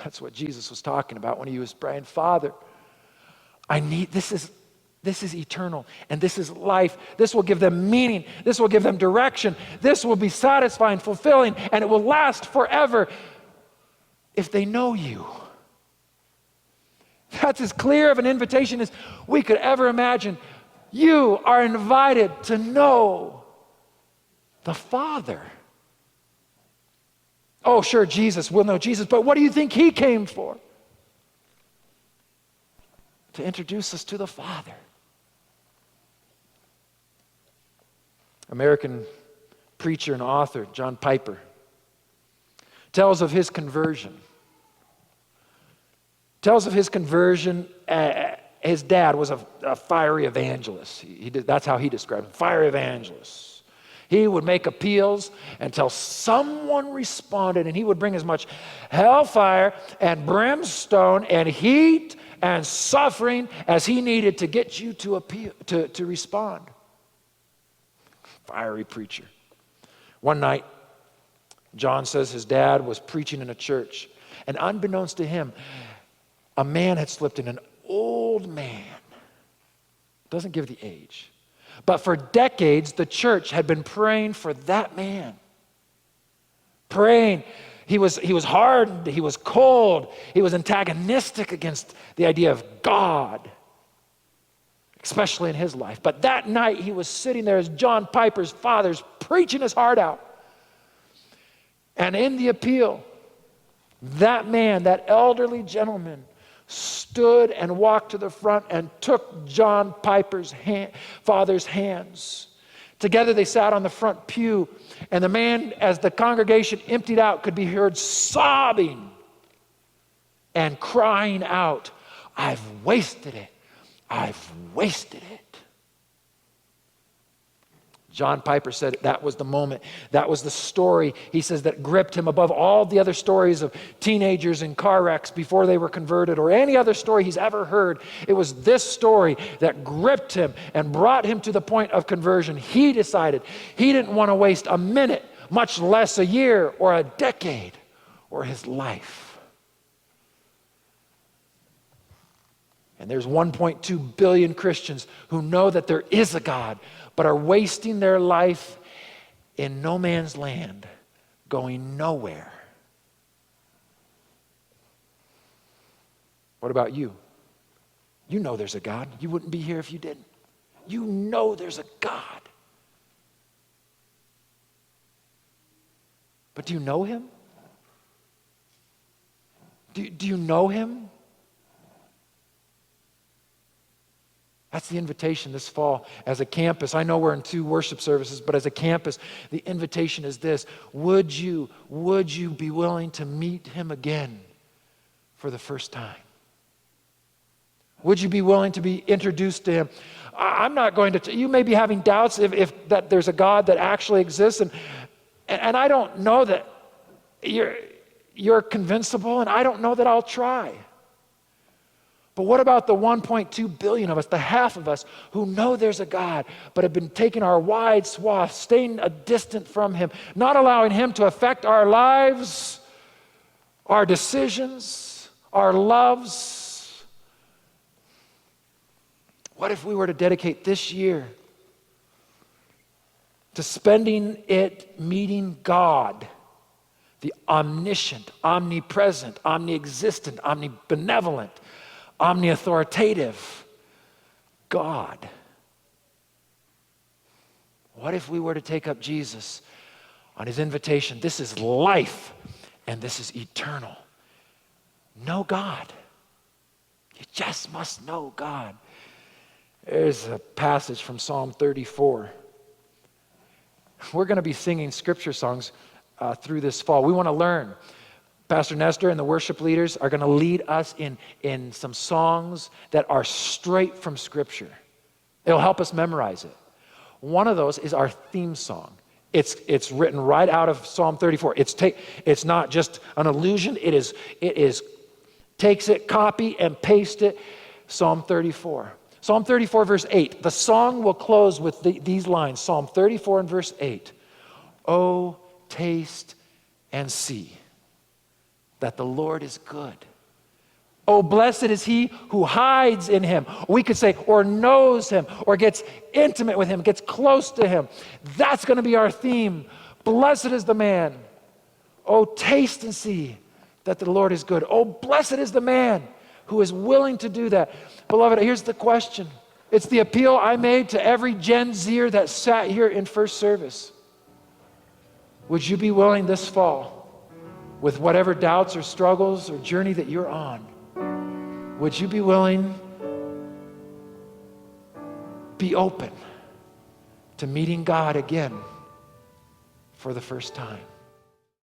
That's what Jesus was talking about when he was praying, Father, this is eternal, and this is life. This will give them meaning. This will give them direction. This will be satisfying, fulfilling, and it will last forever if they know you. That's as clear of an invitation as we could ever imagine. You are invited to know the Father. Oh, sure, Jesus, we'll know Jesus, but what do you think he came for? To introduce us to the Father. American preacher and author John Piper tells of his conversion. His dad was a fiery evangelist. That's how he described him, fiery evangelist. He would make appeals until someone responded, and he would bring as much hellfire and brimstone and heat and suffering as he needed to get you to respond. Fiery preacher. One night, John says his dad was preaching in a church, and unbeknownst to him, a man had slipped in, an old man. Doesn't give the age. But for decades, the church had been praying for that man. Praying. He was hardened. He was cold. He was antagonistic against the idea of God, especially in his life. But that night, he was sitting there as John Piper's father's preaching his heart out. And in the appeal, that man, that elderly gentleman, stood and walked to the front and took John Piper's father's hands. Together they sat on the front pew, and the man, as the congregation emptied out, could be heard sobbing and crying out, I've wasted it. I've wasted it. John Piper said that was the moment, that was the story, he says, that gripped him above all the other stories of teenagers in car wrecks before they were converted or any other story he's ever heard. It was this story that gripped him and brought him to the point of conversion. He decided he didn't want to waste a minute, much less a year or a decade or his life. And there's 1.2 billion Christians who know that there is a God, but are wasting their life in no man's land, going nowhere. What about you? You know there's a God. You wouldn't be here if you didn't. You know there's a God. But do you know him? Do you know him? That's the invitation this fall as a campus. I know we're in 2 worship services, but as a campus, the invitation is this. Would you be willing to meet him again for the first time? Would you be willing to be introduced to him? I'm not going to, you may be having doubts if that there's a God that actually exists, and I don't know that you're convincible, and I don't know that I'll try. But what about the 1.2 billion of us, the half of us, who know there's a God, but have been taking our wide swath, staying a distant from him, not allowing him to affect our lives, our decisions, our loves? What if we were to dedicate this year to spending it meeting God, the omniscient, omnipresent, omniexistent, omnibenevolent, omni-authoritative God? What if we were to take up Jesus on his invitation? This is life, and this is eternal. Know God. You just must know God. There's a passage from Psalm 34. We're going to be singing scripture songs through this fall. We want to learn. Pastor Nestor and the worship leaders are going to lead us in some songs that are straight from Scripture. It'll help us memorize it. One of those is our theme song. It's written right out of Psalm 34. It's not just an allusion. It is takes it, copy and paste it. Psalm 34. Psalm 34 verse 8. The song will close with these lines. Psalm 34 and verse 8. Oh, taste and see that the Lord is good. Oh, blessed is he who hides in him. We could say, or knows him, or gets intimate with him, gets close to him. That's going to be our theme. Blessed is the man. Oh, taste and see that the Lord is good. Oh, blessed is the man who is willing to do that. Beloved, here's the question. It's the appeal I made to every Gen Zer that sat here in first service. Would you be willing this fall, with whatever doubts or struggles or journey that you're on, would you be willing, be open to meeting God again for the first time?